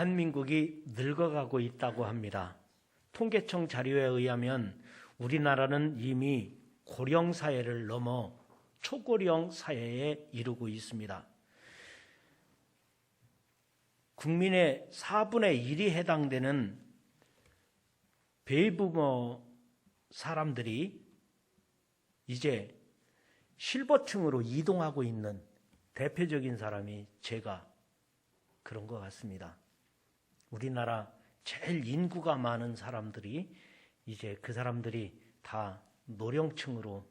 대한민국이 늙어가고 있다고 합니다. 통계청 자료에 의하면 우리나라는 이미 고령 사회를 넘어 초고령 사회에 이르고 있습니다. 국민의 4분의 1이 해당되는 베이비부머 사람들이 이제 실버층으로 이동하고 있는 대표적인 사람이 제가 그런 것 같습니다. 우리나라 제일 인구가 많은 사람들이 이제 그 사람들이 다 노령층으로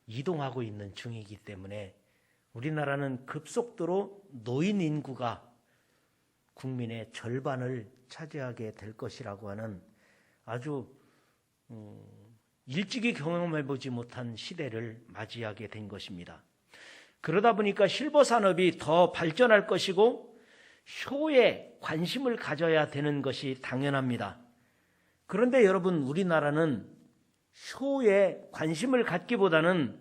이동하고 있는 중이기 때문에 우리나라는 급속도로 노인 인구가 국민의 절반을 차지하게 될 것이라고 하는 아주 일찍이 경험해보지 못한 시대를 맞이하게 된 것입니다. 그러다 보니까 실버 산업이 더 발전할 것이고 쇼에 관심을 가져야 되는 것이 당연합니다. 그런데 여러분, 우리나라는 쇼에 관심을 갖기보다는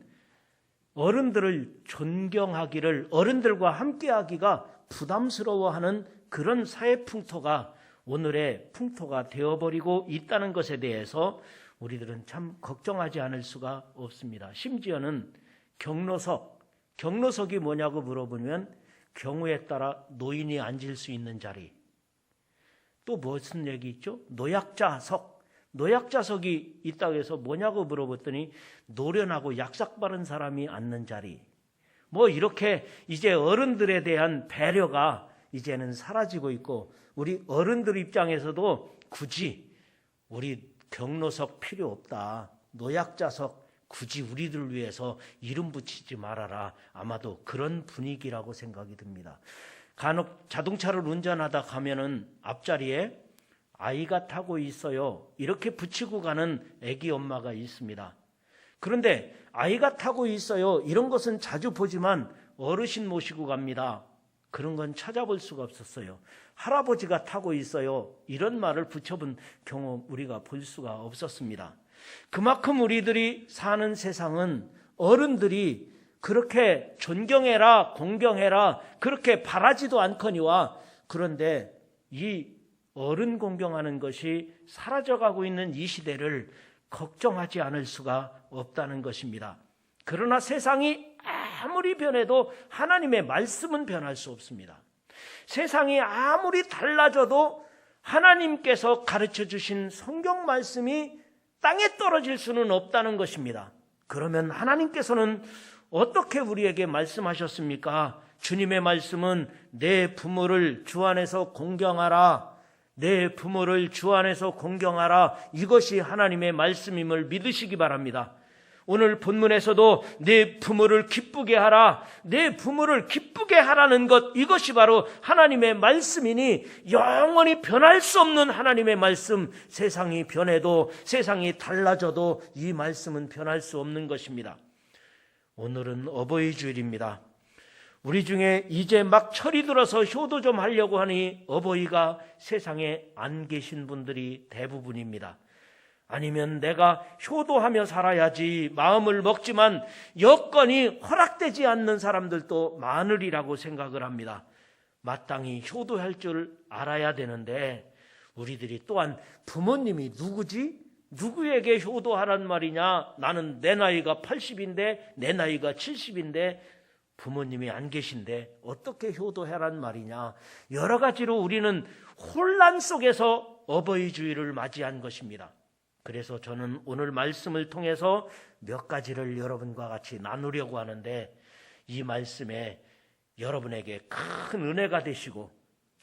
어른들을 존경하기를, 어른들과 함께하기가 부담스러워하는 그런 사회 풍토가 오늘의 풍토가 되어버리고 있다는 것에 대해서 우리들은 참 걱정하지 않을 수가 없습니다. 심지어는 경로석이 뭐냐고 물어보면 경우에 따라 노인이 앉을 수 있는 자리, 또 무슨 얘기 있죠? 노약자석이 있다고 해서 뭐냐고 물어봤더니 노련하고 약삭 바른 사람이 앉는 자리, 뭐 이렇게 이제 어른들에 대한 배려가 이제는 사라지고 있고, 우리 어른들 입장에서도 굳이 우리 경로석 필요 없다, 노약자석 굳이 우리들 위해서 이름 붙이지 말아라, 아마도 그런 분위기라고 생각이 듭니다. 간혹 자동차를 운전하다 가면은 앞자리에 아이가 타고 있어요 이렇게 붙이고 가는 아기 엄마가 있습니다. 그런데 아이가 타고 있어요 이런 것은 자주 보지만 어르신 모시고 갑니다, 그런 건 찾아볼 수가 없었어요. 할아버지가 타고 있어요 이런 말을 붙여본 경우 우리가 볼 수가 없었습니다. 그만큼 우리들이 사는 세상은 어른들이 그렇게 존경해라, 공경해라 그렇게 바라지도 않거니와, 그런데 이 어른 공경하는 것이 사라져가고 있는 이 시대를 걱정하지 않을 수가 없다는 것입니다. 그러나 세상이 아무리 변해도 하나님의 말씀은 변할 수 없습니다. 세상이 아무리 달라져도 하나님께서 가르쳐 주신 성경 말씀이 땅에 떨어질 수는 없다는 것입니다. 그러면 하나님께서는 어떻게 우리에게 말씀하셨습니까? 주님의 말씀은 내 부모를 주 안에서 공경하라, 내 부모를 주 안에서 공경하라, 이것이 하나님의 말씀임을 믿으시기 바랍니다. 오늘 본문에서도 내 부모를 기쁘게 하라, 내 부모를 기쁘게 하라는 것, 이것이 바로 하나님의 말씀이니 영원히 변할 수 없는 하나님의 말씀, 세상이 변해도 세상이 달라져도 이 말씀은 변할 수 없는 것입니다. 오늘은 어버이 주일입니다. 우리 중에 이제 막 철이 들어서 효도 좀 하려고 하니 어버이가 세상에 안 계신 분들이 대부분입니다. 아니면 내가 효도하며 살아야지 마음을 먹지만 여건이 허락되지 않는 사람들도 많으리라고 생각을 합니다. 마땅히 효도할 줄 알아야 되는데 우리들이 또한 부모님이 누구지? 누구에게 효도하란 말이냐? 나는 내 나이가 80인데 내 나이가 70인데 부모님이 안 계신데 어떻게 효도하란 말이냐? 여러 가지로 우리는 혼란 속에서 어버이 주일을 맞이한 것입니다. 그래서 저는 오늘 말씀을 통해서 몇 가지를 여러분과 같이 나누려고 하는데, 이 말씀에 여러분에게 큰 은혜가 되시고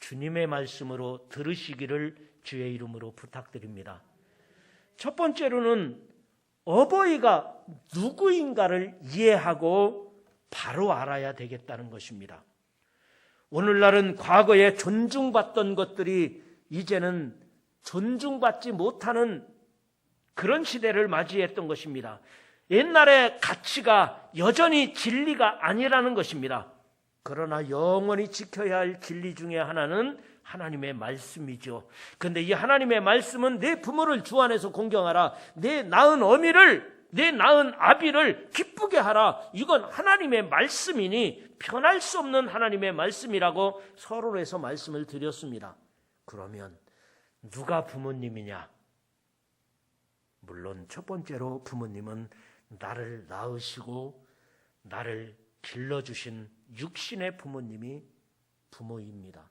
주님의 말씀으로 들으시기를 주의 이름으로 부탁드립니다. 첫 번째로는 어버이가 누구인가를 이해하고 바로 알아야 되겠다는 것입니다. 오늘날은 과거에 존중받던 것들이 이제는 존중받지 못하는 그런 시대를 맞이했던 것입니다. 옛날의 가치가 여전히 진리가 아니라는 것입니다. 그러나 영원히 지켜야 할 진리 중에 하나는 하나님의 말씀이죠. 그런데 이 하나님의 말씀은 내 부모를 주 안에서 공경하라, 내 낳은 어미를, 내 낳은 아비를 기쁘게 하라, 이건 하나님의 말씀이니 변할 수 없는 하나님의 말씀이라고 서론에서 말씀을 드렸습니다. 그러면 누가 부모님이냐? 물론 첫 번째로 부모님은 나를 낳으시고 나를 길러주신 육신의 부모님이 부모입니다.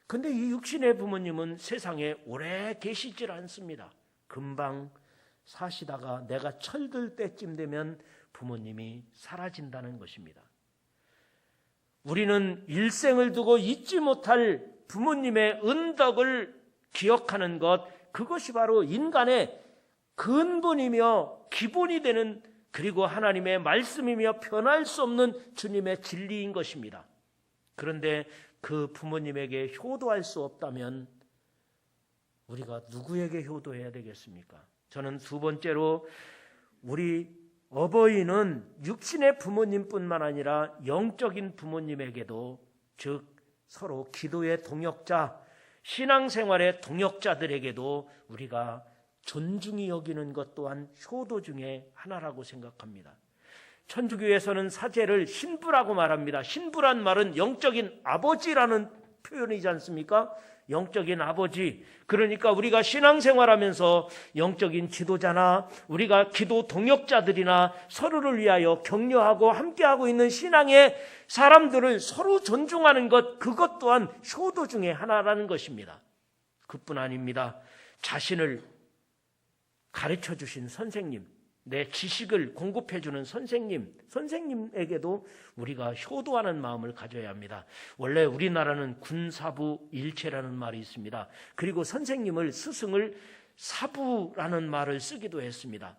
근데 이 육신의 부모님은 세상에 오래 계시질 않습니다. 금방 사시다가 내가 철들 때쯤 되면 부모님이 사라진다는 것입니다. 우리는 일생을 두고 잊지 못할 부모님의 은덕을 기억하는 것, 그것이 바로 인간의 근본이며 기본이 되는, 그리고 하나님의 말씀이며 변할 수 없는 주님의 진리인 것입니다. 그런데 그 부모님에게 효도할 수 없다면 우리가 누구에게 효도해야 되겠습니까? 저는 두 번째로 우리 어버이는 육신의 부모님뿐만 아니라 영적인 부모님에게도, 즉 서로 기도의 동역자, 신앙생활의 동역자들에게도 우리가 존중히 여기는 것 또한 효도 중에 하나라고 생각합니다. 천주교에서는 사제를 신부라고 말합니다. 신부란 말은 영적인 아버지라는 표현이지 않습니까? 영적인 아버지. 그러니까 우리가 신앙생활하면서 영적인 지도자나 우리가 기도 동역자들이나 서로를 위하여 격려하고 함께하고 있는 신앙의 사람들을 서로 존중하는 것, 그것 또한 효도 중에 하나라는 것입니다. 그뿐 아닙니다. 자신을 가르쳐 주신 선생님, 내 지식을 공급해 주는 선생님에게도 우리가 효도하는 마음을 가져야 합니다. 원래 우리나라는 군사부 일체라는 말이 있습니다. 그리고 선생님을, 스승을 사부라는 말을 쓰기도 했습니다.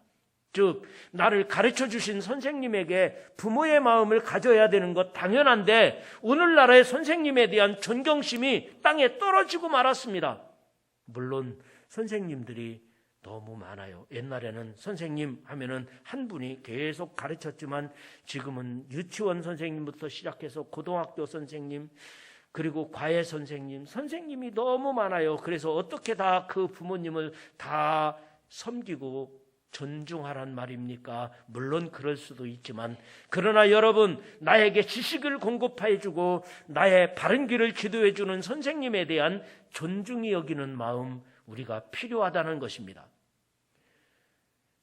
즉 나를 가르쳐 주신 선생님에게 부모의 마음을 가져야 되는 것 당연한데, 오늘날의 선생님에 대한 존경심이 땅에 떨어지고 말았습니다. 물론 선생님들이 너무 많아요. 옛날에는 선생님 하면은 한 분이 계속 가르쳤지만 지금은 유치원 선생님부터 시작해서 고등학교 선생님, 그리고 과외 선생님, 선생님이 너무 많아요. 그래서 어떻게 다 그 부모님을 다 섬기고 존중하란 말입니까? 물론 그럴 수도 있지만, 그러나 여러분, 나에게 지식을 공급해 주고 나의 바른 길을 지도해 주는 선생님에 대한 존중이 여기는 마음, 우리가 필요하다는 것입니다.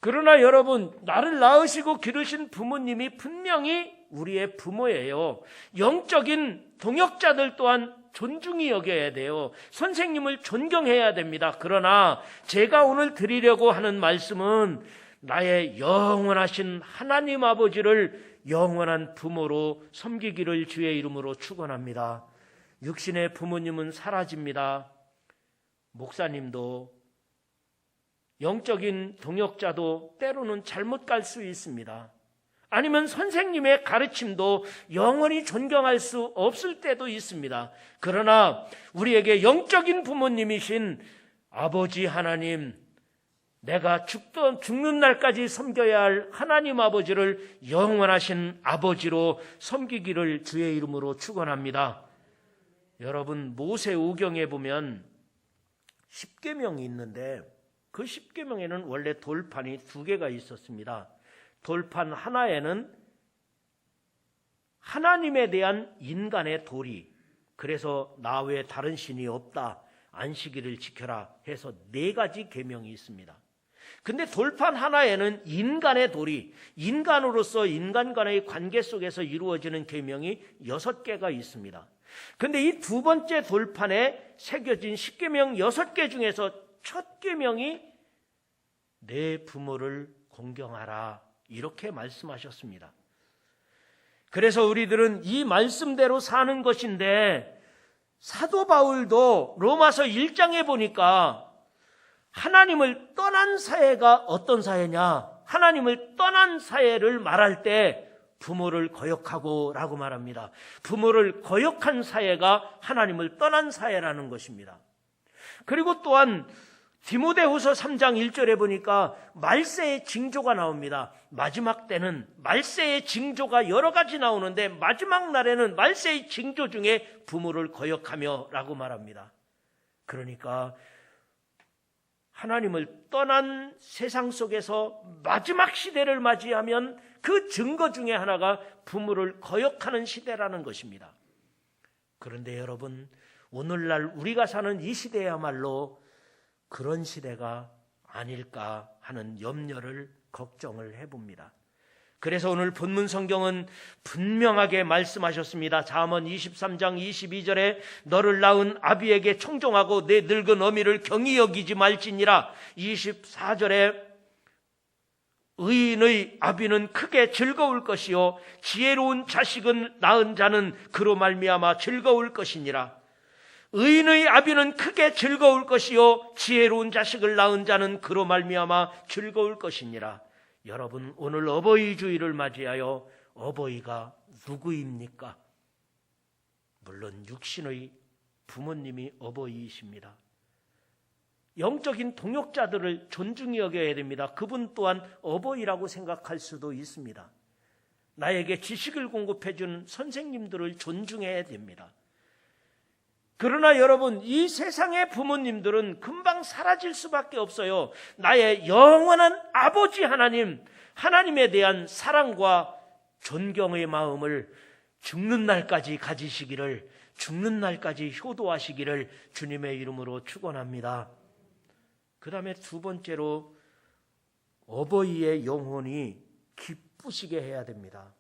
그러나 여러분, 나를 낳으시고 기르신 부모님이 분명히 우리의 부모예요. 영적인 동역자들 또한 존중이 여겨야 돼요. 선생님을 존경해야 됩니다. 그러나 제가 오늘 드리려고 하는 말씀은 나의 영원하신 하나님 아버지를 영원한 부모로 섬기기를 주의 이름으로 축원합니다. 육신의 부모님은 사라집니다. 목사님도 영적인 동역자도 때로는 잘못 갈 수 있습니다. 아니면 선생님의 가르침도 영원히 존경할 수 없을 때도 있습니다. 그러나 우리에게 영적인 부모님이신 아버지 하나님, 내가 죽는 날까지 섬겨야 할 하나님 아버지를 영원하신 아버지로 섬기기를 주의 이름으로 축원합니다. 여러분, 모세오경에 보면 십계명이 있는데 그 십계명에는 원래 돌판이 2개가 있었습니다. 돌판 하나에는 하나님에 대한 인간의 도리, 그래서 나 외에 다른 신이 없다, 안식일을 지켜라 해서 4가지 계명이 있습니다. 근데 돌판 하나에는 인간의 도리, 인간으로서 인간 간의 관계 속에서 이루어지는 계명이 6개가 있습니다. 근데 이 2번째 돌판에 새겨진 십계명 6개 중에서 첫 계명이 내 부모를 공경하라, 이렇게 말씀하셨습니다. 그래서 우리들은 이 말씀대로 사는 것인데, 사도 바울도 로마서 1장에 보니까 하나님을 떠난 사회가 어떤 사회냐, 하나님을 떠난 사회를 말할 때 부모를 거역하고 라고 말합니다. 부모를 거역한 사회가 하나님을 떠난 사회라는 것입니다. 그리고 또한 디모데후서 3장 1절에 보니까 말세의 징조가 나옵니다. 마지막 때는 말세의 징조가 여러 가지 나오는데 마지막 날에는 말세의 징조 중에 부모를 거역하며 라고 말합니다. 그러니까 하나님을 떠난 세상 속에서 마지막 시대를 맞이하면 그 증거 중에 하나가 부모를 거역하는 시대라는 것입니다. 그런데 여러분, 오늘날 우리가 사는 이 시대야말로 그런 시대가 아닐까 하는 염려를 걱정을 해봅니다. 그래서 오늘 본문 성경은 분명하게 말씀하셨습니다. 잠언 23장 22절에 너를 낳은 아비에게 청종하고 내 늙은 어미를 경히 여기지 말지니라. 24절에 의인의 아비는 크게 즐거울 것이요 지혜로운 자식은 낳은 자는 그로 말미암아 즐거울 것이니라. 의인의 아비는 크게 즐거울 것이요 지혜로운 자식을 낳은 자는 그로 말미암아 즐거울 것이니라. 여러분, 오늘 어버이 주일을 맞이하여 어버이가 누구입니까? 물론 육신의 부모님이 어버이이십니다. 영적인 동역자들을 존중히 여겨야 됩니다. 그분 또한 어버이라고 생각할 수도 있습니다. 나에게 지식을 공급해 준 선생님들을 존중해야 됩니다. 그러나 여러분, 이 세상의 부모님들은 금방 사라질 수밖에 없어요. 나의 영원한 아버지 하나님, 하나님에 대한 사랑과 존경의 마음을 죽는 날까지 가지시기를, 죽는 날까지 효도하시기를 주님의 이름으로 축원합니다. 그 다음에 두 번째로 어버이의 영혼이 기쁘시게 해야 됩니다.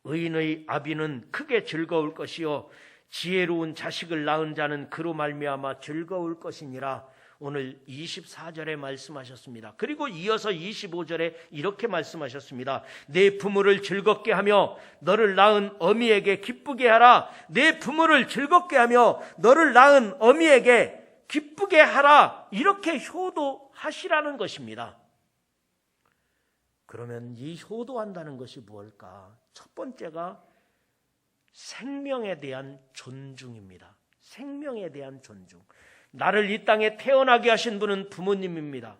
의인의 아비는 크게 즐거울 것이요 지혜로운 자식을 낳은 자는 그로 말미암아 즐거울 것이니라. 오늘 24절에 말씀하셨습니다. 그리고 이어서 25절에 이렇게 말씀하셨습니다. 내 부모를 즐겁게 하며 너를 낳은 어미에게 기쁘게 하라. 내 부모를 즐겁게 하며 너를 낳은 어미에게 기쁘게 하라. 이렇게 효도하시라는 것입니다. 그러면 이 효도한다는 것이 무엇일까? 첫 번째가 생명에 대한 존중입니다. 생명에 대한 존중. 나를 이 땅에 태어나게 하신 분은 부모님입니다.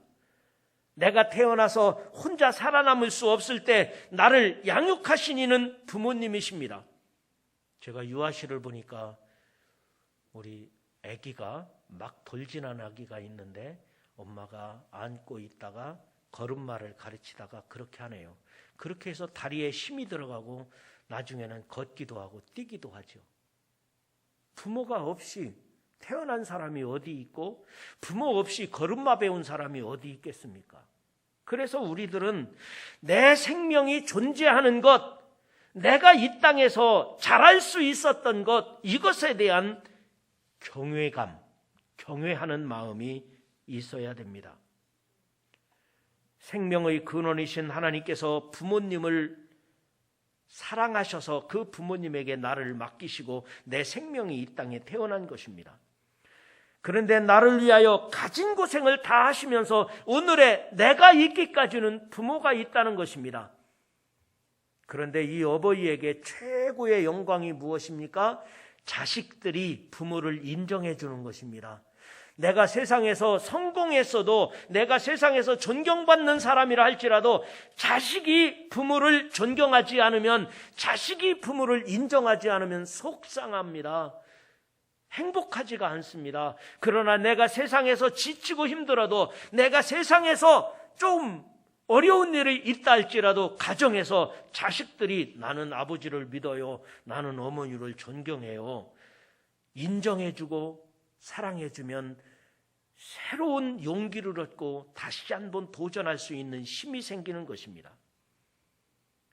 내가 태어나서 혼자 살아남을 수 없을 때 나를 양육하신 이는 부모님이십니다. 제가 유아실을 보니까 우리 아기가 막 돌진한 아기가 있는데 엄마가 안고 있다가 걸음마를 가르치다가 그렇게 하네요. 그렇게 해서 다리에 힘이 들어가고 나중에는 걷기도 하고 뛰기도 하죠. 부모가 없이 태어난 사람이 어디 있고 부모 없이 걸음마 배운 사람이 어디 있겠습니까? 그래서 우리들은 내 생명이 존재하는 것, 내가 이 땅에서 자랄 수 있었던 것, 이것에 대한 경외감, 경외하는 마음이 있어야 됩니다. 생명의 근원이신 하나님께서 부모님을 사랑하셔서 그 부모님에게 나를 맡기시고 내 생명이 이 땅에 태어난 것입니다. 그런데 나를 위하여 가진 고생을 다 하시면서 오늘의 내가 있기까지는 부모가 있다는 것입니다. 그런데 이 어버이에게 최고의 영광이 무엇입니까? 자식들이 부모를 인정해 주는 것입니다. 내가 세상에서 성공했어도, 내가 세상에서 존경받는 사람이라 할지라도 자식이 부모를 존경하지 않으면, 자식이 부모를 인정하지 않으면 속상합니다. 행복하지가 않습니다. 그러나 내가 세상에서 지치고 힘들어도, 내가 세상에서 좀 어려운 일이 있다 할지라도 가정에서 자식들이 나는 아버지를 믿어요, 나는 어머니를 존경해요, 인정해주고 사랑해주면 새로운 용기를 얻고 다시 한번 도전할 수 있는 힘이 생기는 것입니다.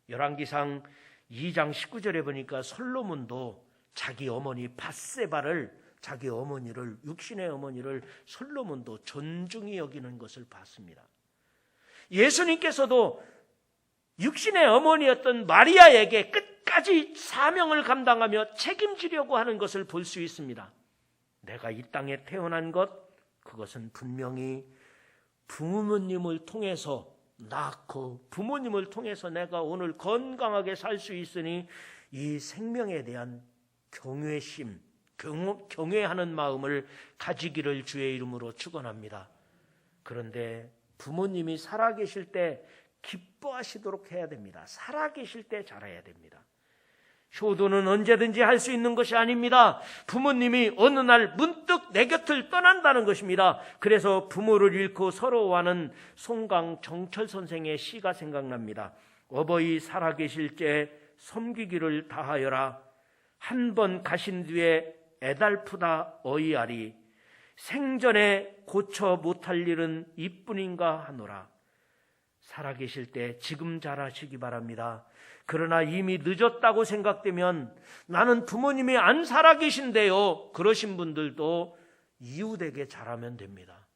열왕기상 2장 19절에 보니까 솔로몬도 자기 어머니 밧세바를, 자기 어머니를, 육신의 어머니를 솔로몬도 존중히 여기는 것을 봤습니다. 예수님께서도 육신의 어머니였던 마리아에게 끝까지 사명을 감당하며 책임지려고 하는 것을 볼 수 있습니다. 내가 이 땅에 태어난 것, 그것은 분명히 부모님을 통해서 낳고 부모님을 통해서 내가 오늘 건강하게 살 수 있으니 이 생명에 대한 경외심, 경외하는 마음을 가지기를 주의 이름으로 축원합니다. 그런데 부모님이 살아계실 때 기뻐하시도록 해야 됩니다. 살아계실 때 잘해야 됩니다. 효도는 언제든지 할 수 있는 것이 아닙니다. 부모님이 어느 날 문득 내 곁을 떠난다는 것입니다. 그래서 부모를 잃고 서러워하는 송강 정철 선생의 시가 생각납니다. 어버이 살아계실 때 섬기기를 다하여라. 한 번 가신 뒤에 애달프다 어이하리. 생전에 고쳐 못할 일은 이뿐인가 하노라. 살아계실 때 지금 잘하시기 바랍니다. 그러나 이미 늦었다고 생각되면 나는 부모님이 안 살아계신데요, 그러신 분들도 이웃에게 잘하면 됩니다.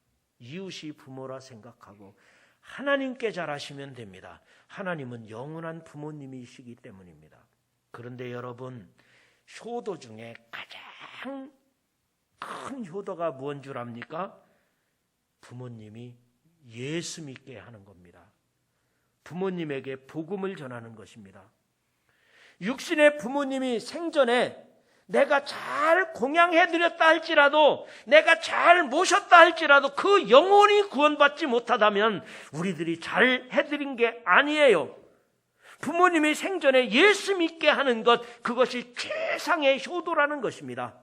이웃이 부모라 생각하고 하나님께 잘하시면 됩니다. 하나님은 영원한 부모님이시기 때문입니다. 그런데 여러분, 효도 중에 가장 큰 효도가 뭔 줄 압니까? 부모님이 예수 믿게 하는 겁니다. 부모님에게 복음을 전하는 것입니다. 육신의 부모님이 생전에 내가 잘 공양해드렸다 할지라도, 내가 잘 모셨다 할지라도 그 영혼이 구원받지 못하다면 우리들이 잘 해드린 게 아니에요. 부모님이 생전에 예수 믿게 하는 것, 그것이 최상의 효도라는 것입니다.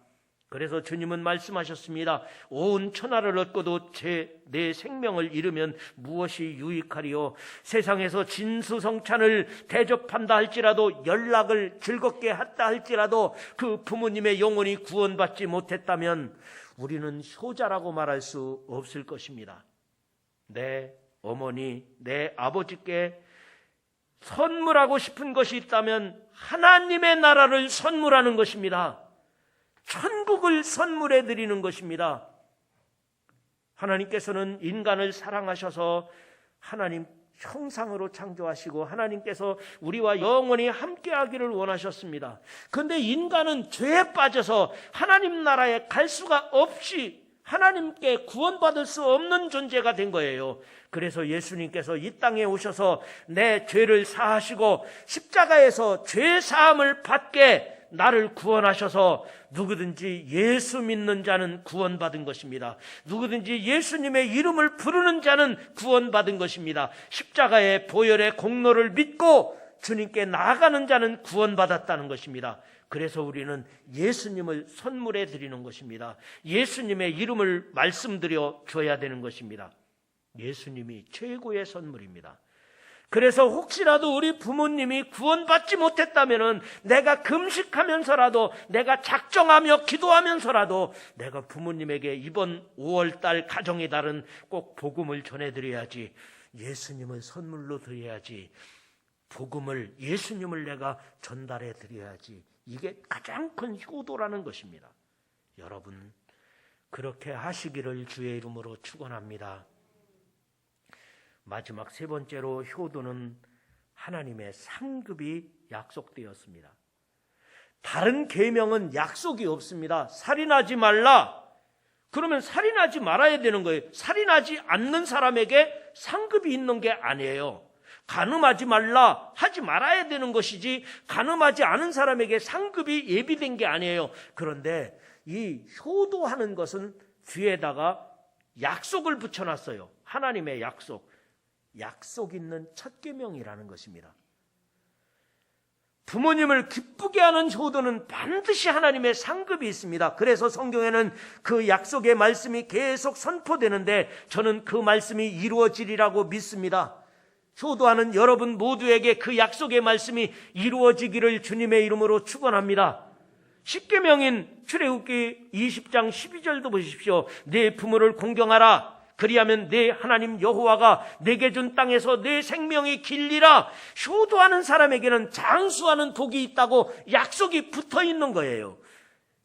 그래서 주님은 말씀하셨습니다. 온 천하를 얻고도 내 생명을 잃으면 무엇이 유익하리요? 세상에서 진수성찬을 대접한다 할지라도, 연락을 즐겁게 했다 할지라도 그 부모님의 영혼이 구원받지 못했다면 우리는 효자라고 말할 수 없을 것입니다. 내 어머니, 내 아버지께 선물하고 싶은 것이 있다면 하나님의 나라를 선물하는 것입니다. 천국을 선물해 드리는 것입니다. 하나님께서는 인간을 사랑하셔서 하나님 형상으로 창조하시고 하나님께서 우리와 영원히 함께하기를 원하셨습니다. 그런데 인간은 죄에 빠져서 하나님 나라에 갈 수가 없이 하나님께 구원받을 수 없는 존재가 된 거예요. 그래서 예수님께서 이 땅에 오셔서 내 죄를 사하시고 십자가에서 죄 사함을 받게 나를 구원하셔서 누구든지 예수 믿는 자는 구원받은 것입니다. 누구든지 예수님의 이름을 부르는 자는 구원받은 것입니다. 십자가의 보혈의 공로를 믿고 주님께 나아가는 자는 구원받았다는 것입니다. 그래서 우리는 예수님을 선물해 드리는 것입니다. 예수님의 이름을 말씀드려 줘야 되는 것입니다. 예수님이 최고의 선물입니다. 그래서 혹시라도 우리 부모님이 구원받지 못했다면 내가 금식하면서라도, 내가 작정하며 기도하면서라도 내가 부모님에게 이번 5월달 가정의 달은 꼭 복음을 전해드려야지, 예수님을 선물로 드려야지, 복음을, 예수님을 내가 전달해 드려야지. 이게 가장 큰 효도라는 것입니다. 여러분, 그렇게 하시기를 주의 이름으로 축원합니다. 마지막 세 번째로, 효도는 하나님의 상급이 약속되었습니다. 다른 계명은 약속이 없습니다. 살인하지 말라. 그러면 살인하지 말아야 되는 거예요. 살인하지 않는 사람에게 상급이 있는 게 아니에요. 간음하지 말라, 하지 말아야 되는 것이지 간음하지 않은 사람에게 상급이 예비된 게 아니에요. 그런데 이 효도하는 것은 뒤에다가 약속을 붙여놨어요. 하나님의 약속. 약속 있는 첫 계명이라는 것입니다. 부모님을 기쁘게 하는 효도는 반드시 하나님의 상급이 있습니다. 그래서 성경에는 그 약속의 말씀이 계속 선포되는데 저는 그 말씀이 이루어지리라고 믿습니다. 효도하는 여러분 모두에게 그 약속의 말씀이 이루어지기를 주님의 이름으로 축원합니다. 십계명인 출애굽기 20장 12절도 보십시오. 내 부모를 공경하라. 그리하면 내 하나님 여호와가 내게 준 땅에서 내 생명이 길리라. 효도하는 사람에게는 장수하는 복이 있다고 약속이 붙어 있는 거예요.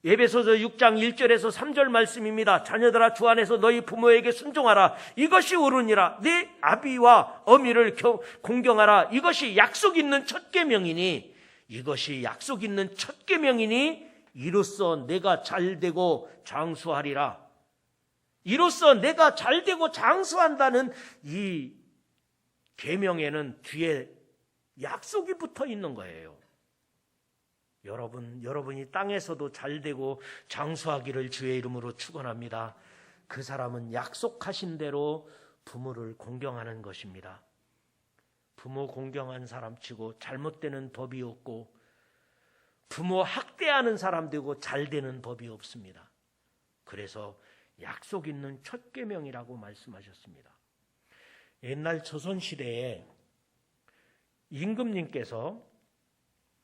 에베소서 6장 1절에서 3절 말씀입니다. 자녀들아, 주 안에서 너희 부모에게 순종하라. 이것이 옳으니라. 네 아비와 어미를 공경하라. 이것이 약속 있는 첫 계명이니, 이것이 약속 있는 첫 계명이니 이로써 내가 잘되고 장수하리라. 이로써 내가 잘되고 장수한다는 이 계명에는 뒤에 약속이 붙어 있는 거예요. 여러분이 땅에서도 잘되고 장수하기를 주의 이름으로 축원합니다. 그 사람은 약속하신 대로 부모를 공경하는 것입니다. 부모 공경한 사람 치고 잘못되는 법이 없고, 부모 학대하는 사람 되고 잘되는 법이 없습니다. 그래서 약속 있는 첫 계명이라고 말씀하셨습니다. 옛날 조선시대에 임금님께서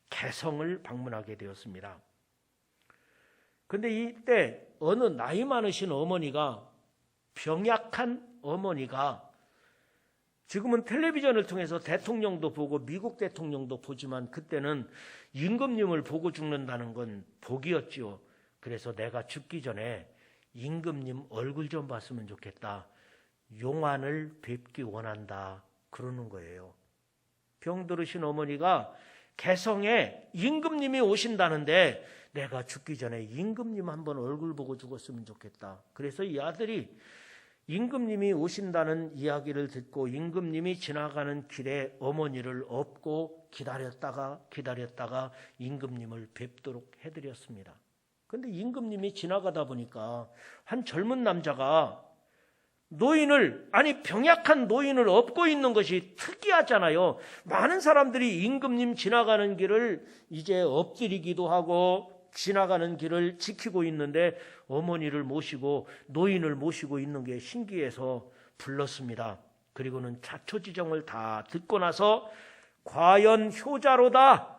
개성을 방문하게 되었습니다. 근데 이때 어느 나이 많으신 어머니가, 병약한 어머니가, 지금은 텔레비전을 통해서 대통령도 보고 미국 대통령도 보지만 그때는 임금님을 보고 죽는다는 건 복이었지요. 그래서 내가 죽기 전에 임금님 얼굴 좀 봤으면 좋겠다. 용안을 뵙기 원한다. 그러는 거예요. 병들으신 어머니가 개성에 임금님이 오신다는데 내가 죽기 전에 임금님 한번 얼굴 보고 죽었으면 좋겠다. 그래서 이 아들이 임금님이 오신다는 이야기를 듣고 임금님이 지나가는 길에 어머니를 업고 기다렸다가 임금님을 뵙도록 해드렸습니다. 그런데 임금님이 지나가다 보니까 한 젊은 남자가 병약한 노인을 업고 있는 것이 특이하잖아요. 많은 사람들이 임금님 지나가는 길을 이제 엎드리기도 하고 지나가는 길을 지키고 있는데 어머니를 모시고 노인을 모시고 있는 게 신기해서 불렀습니다. 그리고는 자초지정을 다 듣고 나서 과연 효자로다.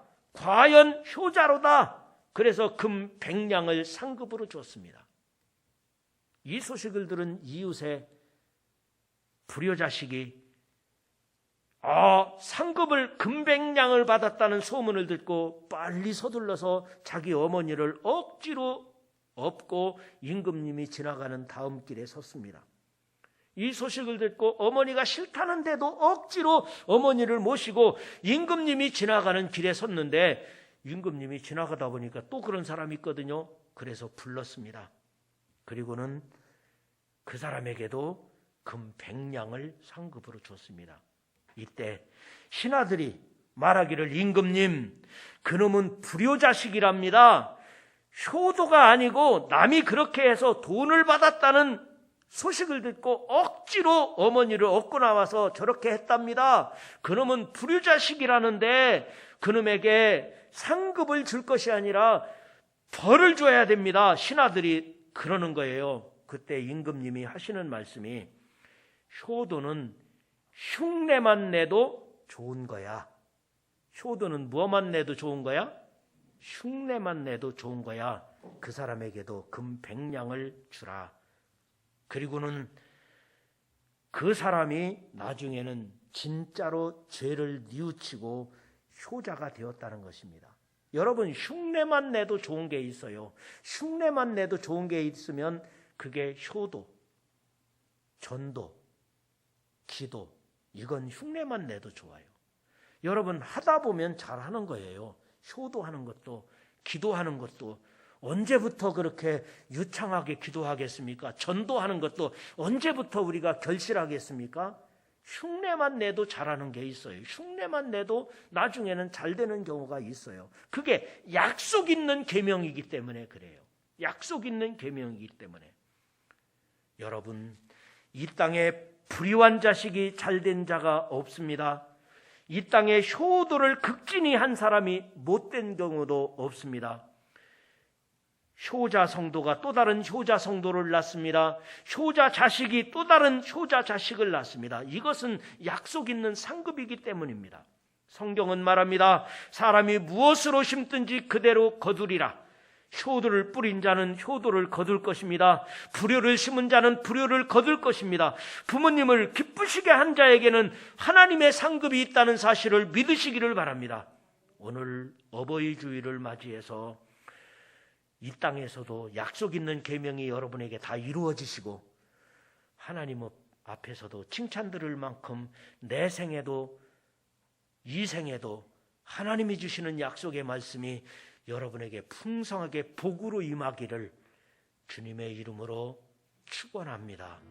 그래서 금 100냥을 상급으로 줬습니다. 이 소식을 들은 이웃의 불효자식이 상급을 금 100냥을 받았다는 소문을 듣고 빨리 서둘러서 자기 어머니를 억지로 업고 임금님이 지나가는 다음 길에 섰습니다. 이 소식을 듣고 어머니가 싫다는데도 억지로 어머니를 모시고 임금님이 지나가는 길에 섰는데 임금님이 지나가다 보니까 또 그런 사람이 있거든요. 그래서 불렀습니다. 그리고는 그 사람에게도 금 100냥을 상급으로 줬습니다. 이때 신하들이 말하기를 임금님, 그놈은 불효자식이랍니다. 효도가 아니고 남이 그렇게 해서 돈을 받았다는 소식을 듣고 억지로 어머니를 업고 나와서 저렇게 했답니다. 그놈은 불효자식이라는데 그놈에게 상급을 줄 것이 아니라 벌을 줘야 됩니다. 신하들이 그러는 거예요. 그때 임금님이 하시는 말씀이 효도는 흉내만 내도 좋은 거야. 효도는 뭐만 내도 좋은 거야? 흉내만 내도 좋은 거야. 그 사람에게도 금 100냥을 주라. 그리고는 그 사람이 나중에는 진짜로 죄를 뉘우치고 효자가 되었다는 것입니다. 여러분, 흉내만 내도 좋은 게 있어요. 흉내만 내도 좋은 게 있으면 그게 효도, 전도, 기도, 이건 흉내만 내도 좋아요. 여러분, 하다 보면 잘하는 거예요. 효도하는 것도, 기도하는 것도. 언제부터 그렇게 유창하게 기도하겠습니까? 전도하는 것도 언제부터 우리가 결실하겠습니까? 흉내만 내도 잘하는 게 있어요. 흉내만 내도 나중에는 잘 되는 경우가 있어요. 그게 약속 있는 계명이기 때문에 그래요. 약속 있는 계명이기 때문에. 여러분, 이 땅에 불의한 자식이 잘된 자가 없습니다. 이 땅에 효도를 극진히 한 사람이 못된 경우도 없습니다. 효자 성도가 또 다른 효자 성도를 낳습니다. 효자 자식이 또 다른 효자 자식을 낳습니다. 이것은 약속 있는 상급이기 때문입니다. 성경은 말합니다. 사람이 무엇으로 심든지 그대로 거두리라. 효도를 뿌린 자는 효도를 거둘 것입니다. 불효를 심은 자는 불효를 거둘 것입니다. 부모님을 기쁘시게 한 자에게는 하나님의 상급이 있다는 사실을 믿으시기를 바랍니다. 오늘 어버이 주일을 맞이해서 이 땅에서도 약속 있는 계명이 여러분에게 다 이루어지시고 하나님 앞에서도 칭찬 들을 만큼 내 생에도 이 생에도 하나님이 주시는 약속의 말씀이 여러분에게 풍성하게 복으로 임하기를 주님의 이름으로 축원합니다.